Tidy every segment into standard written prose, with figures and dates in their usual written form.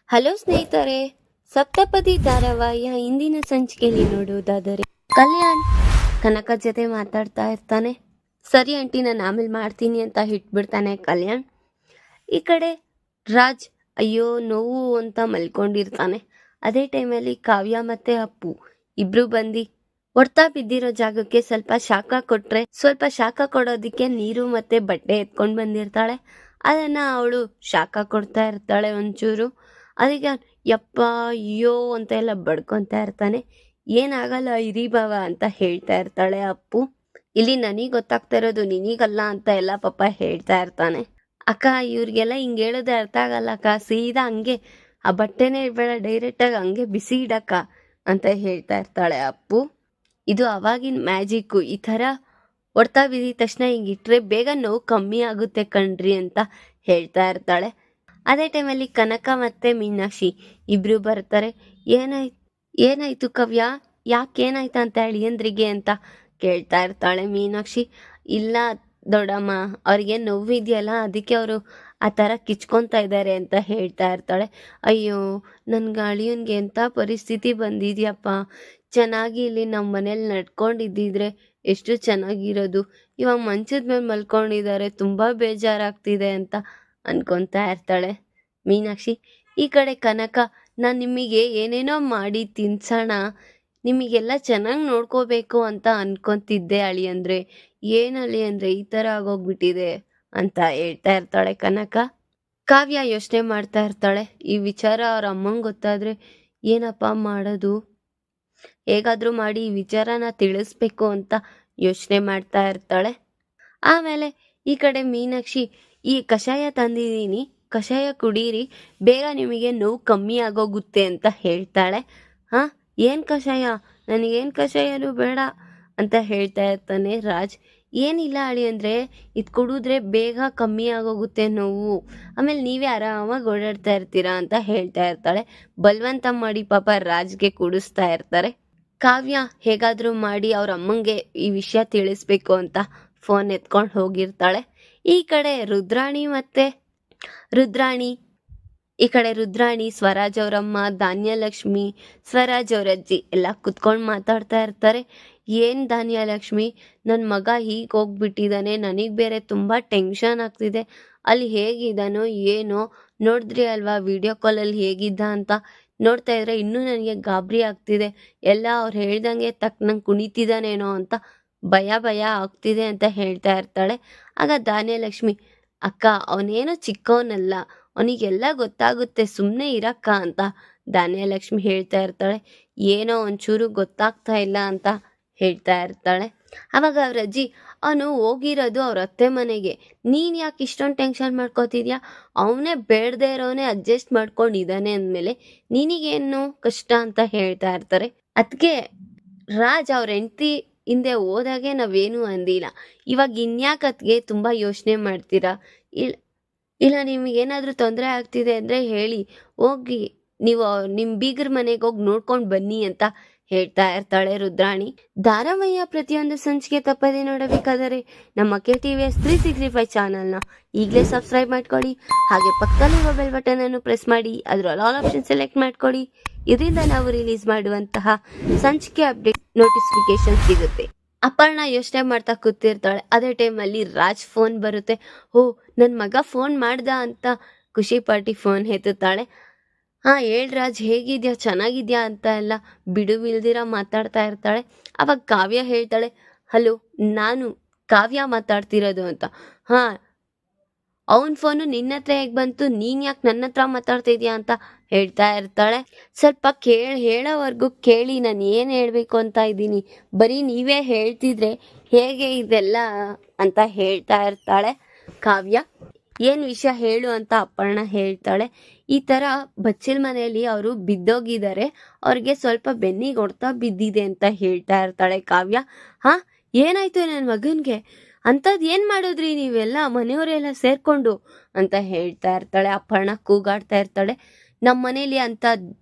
Hello ಸ್ನೇಹಿತರೆ, ಸಪ್ತಪದಿ ಧಾರಾವಾಹಿಯ ಇಂದಿನ ಸಂಚಿಕೆಯಲ್ಲಿ ನೋಡುವುದಾದರೆ ಕಲ್ಯಾಣ್ ಕನಕ ಜೊತೆ ಮಾತಾಡ್ತಾ ಇರ್ತಾನೆ. ಸರಿ ಆಂಟಿ, ನಾನು ಆಮೇಲೆ ಮಾಡ್ತೀನಿ ಅಂತ ಹಿಟ್ಬಿಡ್ತಾನೆ ಕಲ್ಯಾಣ್. ಈ ಕಡೆ ರಾಜ್ ಅಯ್ಯೋ ನೋವು ಅಂತ ಮಲ್ಕೊಂಡಿರ್ತಾನೆ. ಅದೇ ಟೈಮಲ್ಲಿ ಕಾವ್ಯ ಮತ್ತೆ ಅಪ್ಪು ಇಬ್ರು ಬಂದು ಹೊಡ್ತಾ ಬಿದ್ದಿರೋ ಜಾಗಕ್ಕೆ ಸ್ವಲ್ಪ ಶಾಖ ಕೊಡೋದಿಕ್ಕೆ ನೀರು ಮತ್ತೆ ಬಟ್ಟೆ ಎತ್ಕೊಂಡು ಬಂದಿರ್ತಾಳೆ. ಅದನ್ನ ಅವಳು ಶಾಖ ಕೊಡ್ತಾ ಇರ್ತಾಳೆ ಒಂಚೂರು. ಅದಕ್ಕೆ ಯಪ್ಪ ಅಯ್ಯೋ ಅಂತ ಎಲ್ಲ ಬಡ್ಕೊತಾ ಇರ್ತಾನೆ. ಏನಾಗಲ್ಲ ಇರಿ ಬಾವ ಅಂತ ಹೇಳ್ತಾ ಇರ್ತಾಳೆ ಅಪ್ಪು. ಇಲ್ಲಿ ನನಗೆ ಗೊತ್ತಾಗ್ತಾ ಇರೋದು ನಿನಗಲ್ಲ ಅಂತ ಎಲ್ಲ ಪಾಪ ಹೇಳ್ತಾ ಇರ್ತಾನೆ. ಅಕ್ಕ ಇವ್ರಿಗೆಲ್ಲ ಹಿಂಗೆ ಹೇಳೋದು ಅರ್ಥ ಆಗಲ್ಲ ಅಕ್ಕ, ಸೀದಾ ಹಂಗೆ ಆ ಬಟ್ಟೆನೇ ಇಡಬೇಡ, ಡೈರೆಕ್ಟಾಗಿ ಹಂಗೆ ಬಿಸಿ ಇಡಕ್ಕ ಅಂತ ಹೇಳ್ತಾ ಇರ್ತಾಳೆ ಅಪ್ಪು. ಇದು ಅವಾಗಿನ ಮ್ಯಾಜಿಕ್ಕು. ಈ ಥರ ಹೊಡ್ತಾ ಬಿದ್ದಿದ ತಕ್ಷಣ ಹಿಂಗೆ ಇಟ್ಟರೆ ಬೇಗ ನೋವು ಕಮ್ಮಿ ಆಗುತ್ತೆ ಕಣ್ರಿ ಅಂತ ಹೇಳ್ತಾ ಇರ್ತಾಳೆ. ಅದೇ ಟೈಮಲ್ಲಿ ಕನಕ ಮತ್ತೆ ಮೀನಾಕ್ಷಿ ಇಬ್ರು ಬರ್ತಾರೆ. ಏನಾಯ್ತು ಕವ್ಯ, ಯಾಕೇನಾಯ್ತು ಅಂತ ಅಳಿಯಂದ್ರಿಗೆ ಅಂತ ಕೇಳ್ತಾ ಇರ್ತಾಳೆ ಮೀನಾಕ್ಷಿ. ಇಲ್ಲ ದೊಡ್ಡಮ್ಮ, ಅವ್ರಿಗೆ ನೋವಿದೆಯಲ್ಲ ಅದಕ್ಕೆ ಅವರು ಆ ಥರ ಕಿಚ್ಕೊತಾ ಇದ್ದಾರೆ ಅಂತ ಹೇಳ್ತಾ ಇರ್ತಾಳೆ. ಅಯ್ಯೋ ನನ್ಗೆ ಅಳಿಯನ್ಗೆ ಎಂಥ ಪರಿಸ್ಥಿತಿ ಬಂದಿದ್ಯಪ್ಪ, ಚೆನ್ನಾಗಿ ಇಲ್ಲಿ ನಮ್ಮ ಮನೇಲಿ ನಡ್ಕೊಂಡಿದ್ದಿದ್ರೆ ಎಷ್ಟು ಚೆನ್ನಾಗಿರೋದು. ಇವಾಗ ಮಂಚದ ಮೇಲೆ ಮಲ್ಕೊಂಡಿದ್ದಾರೆ, ತುಂಬ ಬೇಜಾರಾಗ್ತಿದೆ ಅಂತ ಅನ್ಕೊತಾ ಇರ್ತಾಳೆ ಮೀನಾಕ್ಷಿ. ಈ ಕಡೆ ಕನಕ, ನಾನು ನಿಮಗೆ ಏನೇನೋ ಮಾಡಿ ತಿನ್ಸೋಣ, ನಿಮಗೆಲ್ಲ ಚೆನ್ನಾಗಿ ನೋಡ್ಕೋಬೇಕು ಅಂತ ಅನ್ಕೊತಿದ್ದೆ ಅಳಿಯಂದ್ರೆ, ಏನು ಅಳಿಯಂದ್ರೆ ಈ ಥರ ಆಗೋಗ್ಬಿಟ್ಟಿದೆ ಅಂತ ಹೇಳ್ತಾ ಇರ್ತಾಳೆ ಕನಕ. ಕಾವ್ಯ ಯೋಚನೆ ಮಾಡ್ತಾ ಇರ್ತಾಳೆ, ಈ ವಿಚಾರ ಅವ್ರ ಅಮ್ಮಂಗೆ ಗೊತ್ತಾದರೆ ಏನಪ್ಪ ಮಾಡೋದು, ಹೇಗಾದರೂ ಮಾಡಿ ಈ ವಿಚಾರನ ತಿಳಿಸ್ಬೇಕು ಅಂತ ಯೋಚನೆ ಮಾಡ್ತಾ ಇರ್ತಾಳೆ. ಆಮೇಲೆ ಈ ಕಡೆ ಮೀನಾಕ್ಷಿ, ಈ ಕಷಾಯ ತಂದಿದ್ದೀನಿ, ಕಷಾಯ ಕುಡೀರಿ, ಬೇಗ ನಿಮಗೆ ನೋವು ಕಮ್ಮಿ ಆಗೋಗುತ್ತೆ ಅಂತ ಹೇಳ್ತಾಳೆ. ಹಾಂ, ಏನು ಕಷಾಯ, ನನಗೇನು ಕಷಾಯನೂ ಬೇಡ ಅಂತ ಹೇಳ್ತಾ ಇರ್ತಾನೆ ರಾಜ್. ಏನಿಲ್ಲ ಅಳಿ ಅಂದರೆ ಇದು ಕುಡಿದ್ರೆ ಬೇಗ ಕಮ್ಮಿ ಆಗೋಗುತ್ತೆ ನೋವು, ಆಮೇಲೆ ನೀವೇ ಆರಾಮಾಗಿ ಓಡಾಡ್ತಾ ಇರ್ತೀರಾ ಅಂತ ಹೇಳ್ತಾ ಇರ್ತಾಳೆ. ಬಲವಂತ ಮಾಡಿ ಪಾಪ ರಾಜ್ಗೆ ಕುಡಿಸ್ತಾ ಇರ್ತಾರೆ. ಕಾವ್ಯ ಹೇಗಾದರೂ ಮಾಡಿ ಅವ್ರ ಅಮ್ಮಂಗೆ ಈ ವಿಷಯ ತಿಳಿಸ್ಬೇಕು ಅಂತ ಫೋನ್ ಎತ್ಕೊಂಡು ಹೋಗಿರ್ತಾಳೆ. ಈ ಕಡೆ ರುದ್ರಾಣಿ, ಸ್ವರಾಜ್ ಅವರಮ್ಮ, ಧಾನ್ಯಲಕ್ಷ್ಮಿ, ಸ್ವರಾಜ್ ಅವರಜ್ಜಿ ಎಲ್ಲ ಕುತ್ಕೊಂಡು ಮಾತಾಡ್ತಾ ಇರ್ತಾರೆ. ಏನು ಧಾನ್ಯಲಕ್ಷ್ಮಿ, ನನ್ನ ಮಗ ಹೀಗೆ ಹೋಗ್ಬಿಟ್ಟಿದ್ದಾನೆ, ನನಗೆ ಬೇರೆ ತುಂಬ ಟೆನ್ಷನ್ ಆಗ್ತಿದೆ, ಅಲ್ಲಿ ಹೇಗಿದ್ದಾನೋ ಏನೋ, ನೋಡಿದ್ರಿ ಅಲ್ವಾ ವಿಡಿಯೋ ಕಾಲಲ್ಲಿ ಹೇಗಿದ್ದ ಅಂತ, ನೋಡ್ತಾ ಇದ್ರೆ ಇನ್ನೂ ನನಗೆ ಗಾಬರಿ ಆಗ್ತಿದೆ, ಎಲ್ಲ ಅವ್ರು ಹೇಳ್ದಂಗೆ ನಂಗೆ ಕುಣಿತಿದ್ದಾನೇನೋ ಅಂತ ಭಯ ಆಗ್ತಿದೆ ಅಂತ ಹೇಳ್ತಾ ಇರ್ತಾಳೆ. ಆಗ ಧಾನ್ಯಲಕ್ಷ್ಮಿ, ಅಕ್ಕ ಅವನೇನೋ ಚಿಕ್ಕವನಲ್ಲ, ಅವನಿಗೆಲ್ಲ ಗೊತ್ತಾಗುತ್ತೆ, ಸುಮ್ಮನೆ ಇರಕ್ಕ ಅಂತ ಧಾನ್ಯಲಕ್ಷ್ಮಿ ಹೇಳ್ತಾ ಇರ್ತಾಳೆ. ಏನೋ ಒಂಚೂರು ಗೊತ್ತಾಗ್ತಾ ಇಲ್ಲ ಅಂತ ಹೇಳ್ತಾ ಇರ್ತಾಳೆ. ಆವಾಗ ಅವ್ರ ಅಜ್ಜಿ, ಅವನು ಹೋಗಿರೋದು ಅವ್ರ ಅತ್ತೆ ಮನೆಗೆ, ನೀನು ಯಾಕೆ ಇಷ್ಟೊಂದು ಟೆನ್ಷನ್ ಮಾಡ್ಕೋತಿದ್ಯಾ, ಅವನೇ ಬೇಡದೇ ಇರೋನೇ ಅಡ್ಜಸ್ಟ್ ಮಾಡ್ಕೊಂಡಿದ್ದಾನೆ ಅಂದಮೇಲೆ ನಿನಗೇನು ಕಷ್ಟ ಅಂತ ಹೇಳ್ತಾ ಇರ್ತಾರೆ. ಅದಕ್ಕೆ ರಾಜ್ ಅವ್ರ ಹೆಂಡತಿ ಹಿಂದೆ ಹೋದಾಗೆ ನಾವೇನು ಅಂದಿಲ್ಲ, ಇವಾಗ ಇನ್ಯಾಕೆ ಅದಕ್ಕೆ ತುಂಬ ಯೋಚನೆ ಮಾಡ್ತೀರಾ, ಇಲ್ಲ ನಿಮಗೇನಾದರೂ ತೊಂದರೆ ಆಗ್ತಿದೆ ಅಂದರೆ ಹೇಳಿ, ಹೋಗಿ ನೀವು ನಿಮ್ಮ ಬೀಗರ ಮನೆಗೆ ಹೋಗಿ ನೋಡ್ಕೊಂಡು ಬನ್ನಿ ಅಂತ ಹೇಳ್ತಾ ಇರ್ತಾಳೆ ರುದ್ರಾಣಿ. ಧಾರಾವಾಹಿಯ ಪ್ರತಿಯೊಂದು ಸಂಚಿಕೆ ತಪ್ಪದೆ ನೋಡಬೇಕಾದರೆ ನಮ್ಮ KTVS 365 ಚಾನಲ್ನ ಈಗಲೇ ಸಬ್ಸ್ಕ್ರೈಬ್ ಮಾಡ್ಕೊಳ್ಳಿ. ಹಾಗೆ ಪಕ್ಕದಲ್ಲಿರುವ ಬೆಲ್ ಬಟನ್ ಅನ್ನು ಪ್ರೆಸ್ ಮಾಡಿ, ಅದರಲ್ಲಿ ಆಲ್ ಆಪ್ಷನ್ ಸೆಲೆಕ್ಟ್ ಮಾಡ್ಕೊಳ್ಳಿ. ಇದರಿಂದ ನಾವು ರಿಲೀಸ್ ಮಾಡುವಂತಹ ಸಂಚಿಕೆ ಅಪ್ಡೇಟ್ ನೋಟಿಫಿಕೇಶನ್ ಸಿಗುತ್ತೆ. ಅಪರ್ಣ ಯೋಚನೆ ಮಾಡ್ತಾ ಕೂತಿರ್ತಾಳೆ. ಅದೇ ಟೈಮಲ್ಲಿ ರಾಜ್ ಫೋನ್ ಬರುತ್ತೆ. ಓ, ನನ್ನ ಮಗ ಫೋನ್ ಮಾಡ್ದ ಅಂತ ಖುಷಿ ಪಾರ್ಟಿ ಫೋನ್ ಎತ್ತುತ್ತಾಳೆ. ಹಾಂ ಹೇಳ್ ರಾಜ್, ಹೇಗಿದ್ಯಾ, ಚೆನ್ನಾಗಿದ್ಯಾ ಅಂತ ಎಲ್ಲ ಬಿಡುವಿಲ್ದಿರ ಮಾತಾಡ್ತಾ ಇರ್ತಾಳೆ. ಅವಾಗ ಕಾವ್ಯ ಹೇಳ್ತಾಳೆ, ಹಲೋ ನಾನು ಕಾವ್ಯ ಮಾತಾಡ್ತಿರೋದು ಅಂತ. ಹಾಂ, ಅವನ ಫೋನು ನಿನ್ನ ಹತ್ರ ಹೇಗೆ ಬಂತು, ನೀನು ಯಾಕೆ ನನ್ನ ಹತ್ರ ಮಾತಾಡ್ತಿದ್ಯಾ ಅಂತ ಹೇಳ್ತಾ ಇರ್ತಾಳೆ. ಸ್ವಲ್ಪ ಹೇಳೋವರೆಗೂ ಕೇಳಿ, ನಾನು ಏನು ಹೇಳಬೇಕು ಅಂತ ಇದ್ದೀನಿ, ಬರೀ ನೀವೇ ಹೇಳ್ತಿದ್ರೆ ಹೇಗೆ ಇದೆಲ್ಲ ಅಂತ ಹೇಳ್ತಾ ಇರ್ತಾಳೆ ಕಾವ್ಯ. ಏನು ವಿಷಯ ಹೇಳು ಅಂತ ಅಪರ್ಣ ಹೇಳ್ತಾಳೆ. ಈ ಥರ ಬಚ್ಚಲ್ ಮನೆಯಲ್ಲಿ ಅವರು ಬಿದ್ದೋಗಿದ್ದಾರೆ, ಅವ್ರಿಗೆ ಸ್ವಲ್ಪ ಬೆನ್ನಿಗೆ ಹೊಡ್ತಾ ಬಿದ್ದಿದೆ ಅಂತ ಹೇಳ್ತಾ ಇರ್ತಾಳೆ ಕಾವ್ಯ. ಹಾಂ, ಏನಾಯ್ತು ನನ್ನ ಮಗನಿಗೆ, ಅಂಥದ್ದು ಏನು ಮಾಡಿದ್ರಿ ನೀವೆಲ್ಲ ಮನೆಯವರೆಲ್ಲ ಸೇರಿಕೊಂಡು ಅಂತ ಹೇಳ್ತಾ ಇರ್ತಾಳೆ. ಅಪರ್ಣ ಕೂಗಾಡ್ತಾ ಇರ್ತಾಳೆ, ನಮ್ಮ ಮನೇಲಿ ಅಂಥ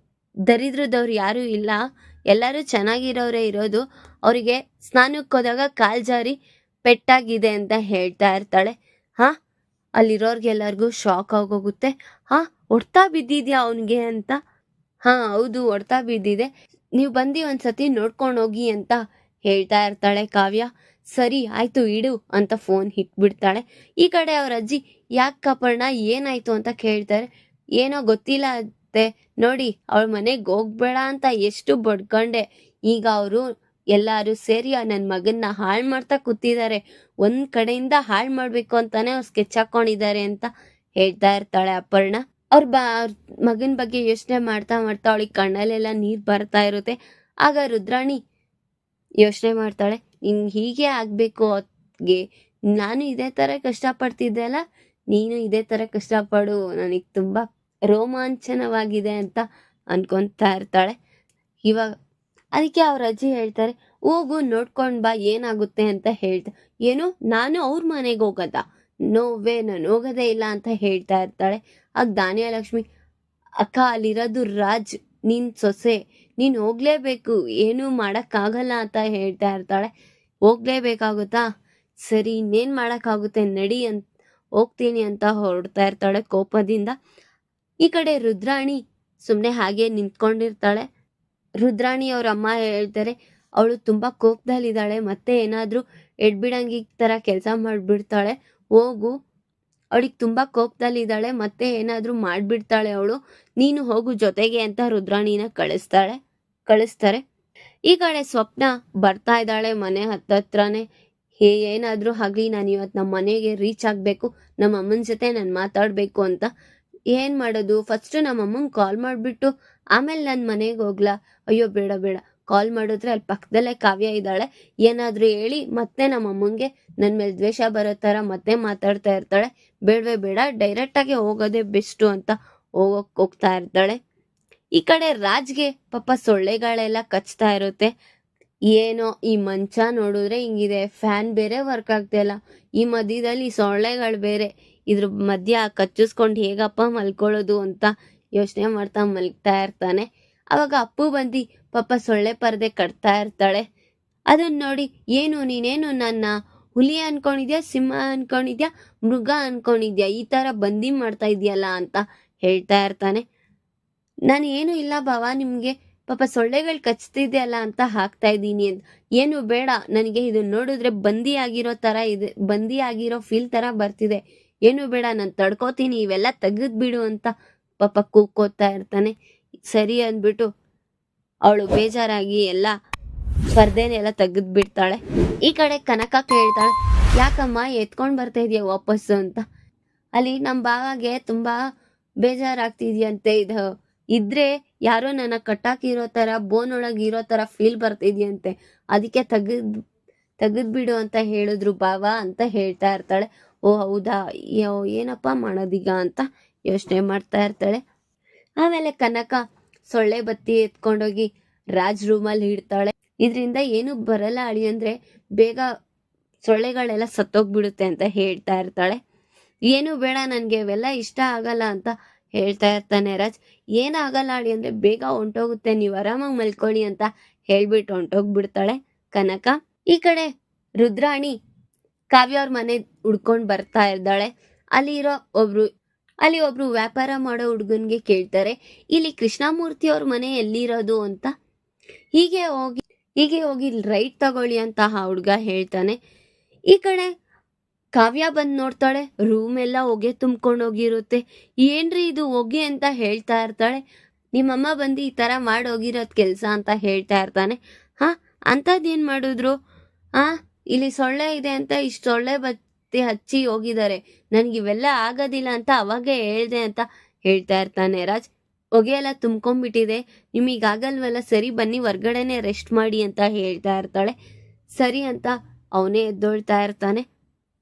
ದರಿದ್ರದವ್ರು ಯಾರೂ ಇಲ್ಲ, ಎಲ್ಲರೂ ಚೆನ್ನಾಗಿರೋರೇ ಇರೋದು, ಅವರಿಗೆ ಸ್ನಾನಕ್ಕೆ ಹೋದಾಗ ಕಾಲು ಜಾರಿ ಪೆಟ್ಟಾಗಿದೆ ಅಂತ ಹೇಳ್ತಾ ಇರ್ತಾಳೆ. ಹಾಂ, ಅಲ್ಲಿರೋರ್ಗೆಲ್ಲರಿಗೂ ಶಾಕ್ ಆಗೋಗುತ್ತೆ. ಹಾಂ, ಹೊಡ್ತಾ ಬಿದ್ದಿದ್ಯಾ ಅವನಿಗೆ ಅಂತ. ಹಾ ಹೌದು, ಹೊಡ್ತಾ ಬಿದ್ದಿದೆ, ನೀವು ಬಂದು ಒಂದ್ಸತಿ ನೋಡ್ಕೊಂಡು ಹೋಗಿ ಅಂತ ಹೇಳ್ತಾ ಇರ್ತಾಳೆ ಕಾವ್ಯ. ಸರಿ ಆಯ್ತು ಇಡು ಅಂತ ಫೋನ್ ಇಟ್ಬಿಡ್ತಾಳೆ. ಈ ಕಡೆ ಅವ್ರ ಅಜ್ಜಿ ಯಾಕೆ ಅಪರ್ಣ ಏನಾಯ್ತು ಅಂತ ಕೇಳ್ತಾರೆ. ಏನೋ ಗೊತ್ತಿಲ್ಲ ಅತ್ತೆ, ನೋಡಿ ಅವಳ ಮನೆಗೆ ಹೋಗ್ಬೇಡ ಅಂತ ಎಷ್ಟು ಬಡ್ಕೊಂಡೆ, ಈಗ ಅವರು ಎಲ್ಲಾರು ಸೇರಿ ನನ್ನ ಮಗನ್ನ ಹಾಳು ಮಾಡ್ತಾ ಕೂತಿದ್ದಾರೆ, ಒಂದ್ ಕಡೆಯಿಂದ ಹಾಳು ಮಾಡ್ಬೇಕು ಅಂತಾನೆ ಅವ್ರು ಸ್ಕೆಚ್ ಹಾಕೊಂಡಿದ್ದಾರೆ ಅಂತ ಹೇಳ್ತಾ ಇರ್ತಾಳೆ ಅಪರ್ಣ. ಅವ್ರ ಮಗನ ಬಗ್ಗೆ ಯೋಚನೆ ಮಾಡ್ತಾ ಮಾಡ್ತಾ ಅವಳಿಗೆ ಕಣ್ಣಲ್ಲೆಲ್ಲ ನೀರ್ ಬರ್ತಾ ಇರುತ್ತೆ. ಆಗ ರುದ್ರಾಣಿ ಯೋಚನೆ ಮಾಡ್ತಾಳೆ, ನಿನ್ ಹೀಗೆ ಆಗ್ಬೇಕು ಅದ್ಗೆ, ನಾನು ಇದೇ ತರ ಕಷ್ಟಪಡ್ತಿದ್ದೆ ಅಲ್ಲ, ನೀನು ಇದೇ ತರ ಕಷ್ಟಪಡು, ನನಗೆ ತುಂಬಾ ರೋಮಾಂಚನವಾಗಿದೆ ಅಂತ ಅನ್ಕೊಂತಾ ಇರ್ತಾಳೆ. ಇವಾಗ ಅದಕ್ಕೆ ಅವ್ರ ಅಜ್ಜಿ ಹೇಳ್ತಾರೆ, ಹೋಗು ನೋಡ್ಕೊಂಡ್ ಬಾ ಏನಾಗುತ್ತೆ ಅಂತ ಹೇಳ್ತಾ. ಏನು, ನಾನು ಅವ್ರ ಮನೆಗೆ ಹೋಗದ? ನೋವೇ, ನಾನು ಹೋಗೋದೇ ಇಲ್ಲ ಅಂತ ಹೇಳ್ತಾ ಇರ್ತಾಳೆ. ಆಗ ಧಾನ್ಯಲಕ್ಷ್ಮಿ, ಅಕ್ಕ ಅಲ್ಲಿರೋದು ರಾಜ್, ನೀನ್ ಸೊಸೆ, ನೀನ್ ಹೋಗ್ಲೇಬೇಕು, ಏನೂ ಮಾಡಕ್ಕಾಗಲ್ಲ ಅಂತ ಹೇಳ್ತಾ ಇರ್ತಾಳೆ. ಹೋಗ್ಲೇಬೇಕಾಗುತ್ತಾ, ಸರಿ ಇನ್ನೇನ್ ಮಾಡಕ್ಕಾಗುತ್ತೆ ನಡಿ ಅಂತ ಹೋಗ್ತೀನಿ ಅಂತ ಹೊರಡ್ತಾ ಇರ್ತಾಳೆ ಕೋಪದಿಂದ. ಈ ಕಡೆ ರುದ್ರಾಣಿ ಸುಮ್ನೆ ಹಾಗೆ ನಿಂತ್ಕೊಂಡಿರ್ತಾಳೆ. ರುದ್ರಾಣಿ ಅವ್ರ ಅಮ್ಮ ಹೇಳ್ತಾರೆ, ಅವಳು ತುಂಬಾ ಕೋಪದಲ್ಲಿದ್ದಾಳೆ, ಮತ್ತೆ ಏನಾದ್ರೂ ಎಡ್ಬಿಡಂಗಿ ತರ ಕೆಲಸ ಮಾಡ್ಬಿಡ್ತಾಳೆ, ಹೋಗು, ಅವಳಿಗೆ ತುಂಬಾ ಕೋಪದಲ್ಲಿದ್ದಾಳೆ, ಮತ್ತೆ ಏನಾದ್ರೂ ಮಾಡ್ಬಿಡ್ತಾಳೆ ಅವಳು, ನೀನು ಹೋಗು ಜೊತೆಗೆ ಅಂತ ರುದ್ರಾಣಿನ ಕಳಿಸ್ತಾರೆ. ಈ ಕಡೆ ಸ್ವಪ್ನ ಬರ್ತಾ ಇದ್ದಾಳೆ ಮನೆ ಹತ್ತತ್ರನೇ. ಏನಾದ್ರೂ ಆಗ್ಲಿ, ನಾನು ಇವತ್ತು ನಮ್ಮ ಮನೆಗೆ ರೀಚ್ ಆಗ್ಬೇಕು, ನಮ್ಮ ಅಮ್ಮನ ಜೊತೆ ನಾನು ಮಾತಾಡ್ಬೇಕು ಅಂತ. ಏನ್ ಮಾಡೋದು, ಫಸ್ಟ್ ನಮ್ಮ ಅಮ್ಮಂಗೆ ಕಾಲ್ ಮಾಡ್ಬಿಟ್ಟು ಆಮೇಲೆ ನನ್ನ ಮನೆಗೆ ಹೋಗ್ಲಾ? ಅಯ್ಯೋ ಬೇಡ ಬೇಡ, ಕಾಲ್ ಮಾಡಿದ್ರೆ ಅಲ್ಲಿ ಪಕ್ಕದಲ್ಲೇ ಕಾವ್ಯ ಇದ್ದಾಳೆ, ಏನಾದ್ರೂ ಹೇಳಿ ಮತ್ತೆ ನಮ್ಮ ಅಮ್ಮಂಗೆ ನನ್ನ ಮೇಲೆ ದ್ವೇಷ ಬರೋ ತರ ಮತ್ತೆ ಮಾತಾಡ್ತಾ ಇರ್ತಾಳೆ, ಬೇಡವೇ ಬೇಡ, ಡೈರೆಕ್ಟ್ ಆಗಿ ಹೋಗೋದೇ ಬೆಸ್ಟು ಅಂತ ಹೋಗ್ತಾ ಇರ್ತಾಳೆ. ಈ ಕಡೆ ರಾಜ್ಗೆ ಪಾಪ ಸೊಳ್ಳೆಗಳೆಲ್ಲ ಕಚ್ತಾ ಇರುತ್ತೆ. ಏನೋ ಈ ಮಂಚ ನೋಡಿದ್ರೆ ಹಿಂಗಿದೆ, ಫ್ಯಾನ್ ಬೇರೆ ವರ್ಕ್ ಆಗ್ತಿಲ್ಲ, ಈ ಮಧ್ಯದಲ್ಲಿ ಸೊಳ್ಳೆಗಳು ಬೇರೆ, ಇದ್ರ ಮಧ್ಯ ಕಚ್ಚಿಸ್ಕೊಂಡು ಹೇಗಪ್ಪ ಮಲ್ಕೊಳ್ಳೋದು ಅಂತ ಯೋಚನೆ ಮಾಡ್ತಾ ಮಲ್ಗ್ತಾ ಇರ್ತಾನೆ. ಅವಾಗ ಅಪ್ಪು ಬಂದು ಪಾಪ ಸೊಳ್ಳೆ ಪರದೆ ಕಟ್ತಾ ಇರ್ತಾಳೆ. ಅದನ್ನ ನೋಡಿ, ಏನು ನೀನೇನು ನನ್ನ ಹುಲಿ ಅನ್ಕೊಂಡಿದ್ಯಾ, ಸಿಂಹ ಅನ್ಕೊಂಡಿದ್ಯಾ, ಮೃಗ ಅನ್ಕೊಂಡಿದ್ಯಾ, ಈ ತರ ಬಂದಿ ಮಾಡ್ತಾ ಇದೆಯಲ್ಲ ಅಂತ ಹೇಳ್ತಾ ಇರ್ತಾನೆ. ನಾನು ಏನು ಇಲ್ಲ ಬಾವ, ನಿಮ್ಗೆ ಪಾಪ ಸೊಳ್ಳೆಗಳು ಕಚ್ತಿದೆಯಲ್ಲ ಅಂತ ಹಾಕ್ತಾ ಇದ್ದೀನಿ ಅಂತ. ಏನು ಬೇಡ, ನನಗೆ ಇದನ್ನ ನೋಡಿದ್ರೆ ಬಂದಿ ಆಗಿರೋ ತರ ಇದೆ, ಬಂದಿ ಆಗಿರೋ ಫೀಲ್ ತರ ಬರ್ತಿದೆ, ಏನು ಬೇಡ, ನಾನು ತಡ್ಕೋತೀನಿ, ಇವೆಲ್ಲ ತೆಗೆದ್ಬಿಡು ಅಂತ ಪಾಪ ಕೂಗ್ಕೋತಾ ಇರ್ತಾನೆ. ಸರಿ ಅಂದ್ಬಿಟ್ಟು ಅವಳು ಬೇಜಾರಾಗಿ ಎಲ್ಲ ಪರ್ದೆನೆಲ್ಲ ತೆಗೆದ್ಬಿಡ್ತಾಳೆ. ಈ ಕಡೆ ಕನಕ ಕೇಳ್ತಾಳೆ, ಯಾಕಮ್ಮ ಎತ್ಕೊಂಡ್ ಬರ್ತಾ ಇದೀಯ ವಾಪಸ್ಸು ಅಂತ. ಅಲ್ಲಿ ನಮ್ಮ ಬಾವಾಗೆ ತುಂಬಾ ಬೇಜಾರಾಗ್ತಿದ್ಯಂತೆ, ಇದ್ರೆ ಯಾರೋ ನನ್ನ ಕಟ್ಟಾಕಿರೋ ತರ, ಬೋನ್ ಒಳಗೆ ಇರೋ ತರ ಫೀಲ್ ಬರ್ತಿದ್ಯಂತೆ, ಅದಕ್ಕೆ ತೆಗೆದ್ಬಿಡು ಅಂತ ಹೇಳಿದ್ರು ಬಾವ ಅಂತ ಹೇಳ್ತಾ ಇರ್ತಾಳೆ. ಓ ಹೌದಾ, ಏನಪ್ಪ ಮಾಡೋದೀಗ ಅಂತ ಯೋಚನೆ ಮಾಡ್ತಾ ಇರ್ತಾಳೆ. ಆಮೇಲೆ ಕನಕ ಸೊಳ್ಳೆ ಬತ್ತಿ ಎತ್ಕೊಂಡೋಗಿ ರಾಜ್ ರೂಮಲ್ಲಿ ಇಡ್ತಾಳೆ. ಇದರಿಂದ ಏನು ಬರಲ್ಲ ಅಳಿ, ಅಂದ್ರೆ ಬೇಗ ಸೊಳ್ಳೆಗಳೆಲ್ಲ ಸತ್ತೋಗ್ಬಿಡುತ್ತೆ ಅಂತ ಹೇಳ್ತಾ ಇರ್ತಾಳೆ. ಏನು ಬೇಡ, ನನ್ಗೆ ಇವೆಲ್ಲ ಇಷ್ಟ ಆಗಲ್ಲ ಅಂತ ಹೇಳ್ತಾ ಇರ್ತಾನೆ ರಾಜ್. ಏನಾಗಲ್ಲ ಅಳಿ, ಅಂದ್ರೆ ಬೇಗ ಹೊಂಟೋಗುತ್ತೆ, ನೀವು ಆರಾಮಾಗಿ ಮಲ್ಕೊಳ್ಳಿ ಅಂತ ಹೇಳ್ಬಿಟ್ಟು ಹೊಂಟೋಗ್ಬಿಡ್ತಾಳೆ ಕನಕ. ಈ ಕಡೆ ರುದ್ರಾಣಿ ಕಾವ್ಯ ಅವ್ರ ಮನೆ ಹುಡ್ಕೊಂಡ್ ಬರ್ತಾ ಇದ್ದಾಳೆ. ಅಲ್ಲಿ ಒಬ್ರು ವ್ಯಾಪಾರ ಮಾಡೋ ಹುಡುಗನ್ಗೆ ಕೇಳ್ತಾರೆ, ಇಲ್ಲಿ ಕೃಷ್ಣಮೂರ್ತಿ ಅವ್ರ ಮನೆ ಎಲ್ಲಿರೋದು ಅಂತ. ಹೀಗೆ ಹೋಗಿ ರೈಟ್ ತಗೊಳ್ಳಿ ಅಂತ ಆ ಹುಡ್ಗ ಹೇಳ್ತಾನೆ. ಈ ಕಡೆ ಕಾವ್ಯ ಬಂದ್ ನೋಡ್ತಾಳೆ, ರೂಮ್ ಎಲ್ಲ ಹೊಗೆ ತುಂಬ್ಕೊಂಡು ಹೋಗಿರುತ್ತೆ. ಏನ್ರಿ ಇದು ಹೊಗೆ ಅಂತ ಹೇಳ್ತಾ ಇರ್ತಾಳೆ. ನಿಮ್ಮಮ್ಮ ಬಂದು ಈ ತರ ಮಾಡೋಗಿರೋದ್ ಕೆಲ್ಸ ಅಂತ ಹೇಳ್ತಾ ಇರ್ತಾನೆ. ಹಾ, ಅಂತದ್ದೇನ್ ಮಾಡಿದ್ರು? ಇಲ್ಲಿ ಸೊಳ್ಳೆ ಇದೆ ಅಂತ ಇಷ್ಟು ಸೊಳ್ಳೆ ಬತ್ತಿ ಹಚ್ಚಿ ಹೋಗಿದ್ದಾರೆ, ನನ್ಗಿವೆಲ್ಲ ಆಗೋದಿಲ್ಲ ಅಂತ ಅವಾಗೇ ಹೇಳ್ದೆ ಅಂತ ಹೇಳ್ತಾ ಇರ್ತಾನೆ ರಾಜ್. ಹೊಗೆ ಎಲ್ಲ ತುಂಬ್ಕೊಂಡ್ಬಿಟ್ಟಿದೆ, ನಿಮಗಾಗಲ್ವಲ್ಲ, ಸರಿ ಬನ್ನಿ ಹೊರ್ಗಡೆನೆ ರೆಸ್ಟ್ ಮಾಡಿ ಅಂತ ಹೇಳ್ತಾ ಇರ್ತಾಳೆ. ಸರಿ ಅಂತ ಅವನೇ ಎದ್ದೊಳ್ತಾ ಇರ್ತಾನೆ.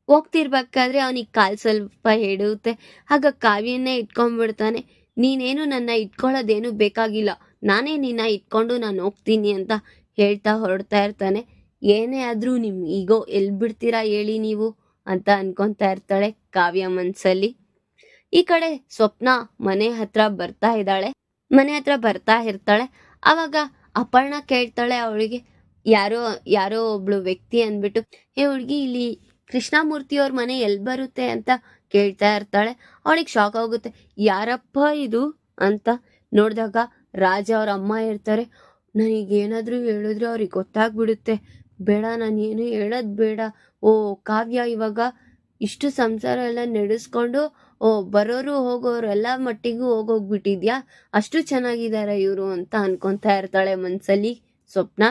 ಹೋಗ್ತಿರ್ಬೇಕಾದ್ರೆ ಅವನಿಗೆ ಕಾಲ್ ಸ್ವಲ್ಪ ಹಿಡಿಯುತ್ತೆ. ಆಗ ಕಾವ್ಯನ್ನೇ ಇಟ್ಕೊಂಡ್ಬಿಡ್ತಾನೆ. ನೀನೇನು ನನ್ನ ಇಟ್ಕೊಳ್ಳೋದೇನು ಬೇಕಾಗಿಲ್ಲ, ನಾನೇ ನಿನ್ನ ಇಟ್ಕೊಂಡು ನಾನು ಹೋಗ್ತೀನಿ ಅಂತ ಹೇಳ್ತಾ ಹೊರಡ್ತಾ ಇರ್ತಾನೆ. ಏನೇ ಆದ್ರೂ ನಿಮ್ ಈಗೋ ಎಲ್ ಬಿಡ್ತೀರಾ ಹೇಳಿ ನೀವು ಅಂತ ಅನ್ಕೊಂತಾ ಇರ್ತಾಳೆ ಕಾವ್ಯ ಮನ್ಸಲ್ಲಿ. ಈ ಕಡೆ ಸ್ವಪ್ನ ಮನೆ ಹತ್ರ ಬರ್ತಾ ಇರ್ತಾಳೆ. ಅವಾಗ ಅಪರ್ಣ ಕೇಳ್ತಾಳೆ ಅವಳಿಗೆ, ಯಾರೋ ಒಬ್ಳು ವ್ಯಕ್ತಿ ಅಂದ್ಬಿಟ್ಟು, ಹುಡ್ಗಿ ಇಲ್ಲಿ ಕೃಷ್ಣಮೂರ್ತಿ ಅವ್ರ ಮನೆ ಎಲ್ ಬರುತ್ತೆ ಅಂತ ಕೇಳ್ತಾ ಇರ್ತಾಳೆ. ಅವಳಿಗೆ ಶಾಕ್ ಆಗುತ್ತೆ, ಯಾರಪ್ಪ ಇದು ಅಂತ. ನೋಡಿದಾಗ ರಾಜ ಅವ್ರ ಅಮ್ಮ ಇರ್ತಾರೆ. ನನಗೇನಾದ್ರೂ ಹೇಳಿದ್ರೆ ಅವ್ರಿಗೆ ಗೊತ್ತಾಗ್ಬಿಡುತ್ತೆ, ಬೇಡ, ನಾನು ಏನು ಹೇಳೋದು ಬೇಡ. ಓ ಕಾವ್ಯ ಇವಾಗ ಇಷ್ಟು ಸಂಸಾರ ಎಲ್ಲ ನಡೆಸ್ಕೊಂಡು ಬರೋರು ಹೋಗೋರು ಎಲ್ಲ ಮಟ್ಟಿಗೂ ಹೋಗೋಗ್ಬಿಟ್ಟಿದ್ಯಾ, ಅಷ್ಟು ಚೆನ್ನಾಗಿದ್ದಾರೆ ಇವರು ಅಂತ ಅನ್ಕೊಂತಾ ಇರ್ತಾಳೆ ಮನ್ಸಲ್ಲಿ ಸ್ವಪ್ನ.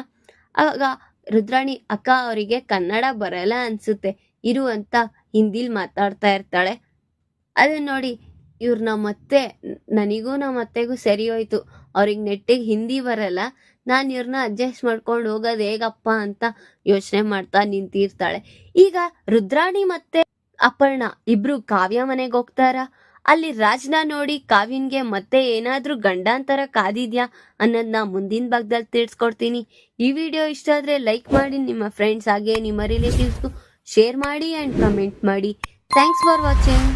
ಆಗ ರುದ್ರಾಣಿ, ಅಕ್ಕ ಅವರಿಗೆ ಕನ್ನಡ ಬರಲ್ಲ ಅನ್ಸುತ್ತೆ, ಇರು ಅಂತ ಹಿಂದಿಲ್ ಮಾತಾಡ್ತಾ ಇರ್ತಾಳೆ. ಅದನ್ನ ನೋಡಿ ಮತ್ತೆ ನನಗೂ ನಮ್ಮ ಅತ್ತೆಗೂ ಸರಿ ಹೋಯ್ತು, ಅವ್ರಿಗೆ ನೆಟ್ಟಿಗೆ ಹಿಂದಿ ಬರಲ್ಲ, ನಾನು ಇವ್ರನ್ನ ಅಡ್ಜಸ್ಟ್ ಮಾಡ್ಕೊಂಡು ಹೋಗೋದು ಹೇಗಪ್ಪ ಅಂತ ಯೋಚನೆ ಮಾಡ್ತಾ ನಿಂತಿರ್ತಾಳೆ. ಈಗ ರುದ್ರಾಣಿ ಮತ್ತೆ ಅಪರ್ಣ ಇಬ್ರು ಕಾವ್ಯ ಮನೆಗೆ ಹೋಗ್ತಾರ. ಅಲ್ಲಿ ರಾಜ್ನ ನೋಡಿ ಕಾವ್ಯನ್ಗೆ ಮತ್ತೆ ಏನಾದ್ರೂ ಗಂಡಾಂತರ ಕಾದಿದ್ಯಾ ಅನ್ನೋದನ್ನ ಮುಂದಿನ ಭಾಗದಲ್ಲಿ ತಿಳಿಸ್ಕೊಡ್ತೀನಿ. ಈ ವಿಡಿಯೋ ಇಷ್ಟ ಆದ್ರೆ ಲೈಕ್ ಮಾಡಿ, ನಿಮ್ಮ ಫ್ರೆಂಡ್ಸ್ ಹಾಗೆ ನಿಮ್ಮ ರಿಲೇಟಿವ್ಸ್ಗೂ ಶೇರ್ ಮಾಡಿ ಆ್ಯಂಡ್ ಕಮೆಂಟ್ ಮಾಡಿ. Thanks for watching.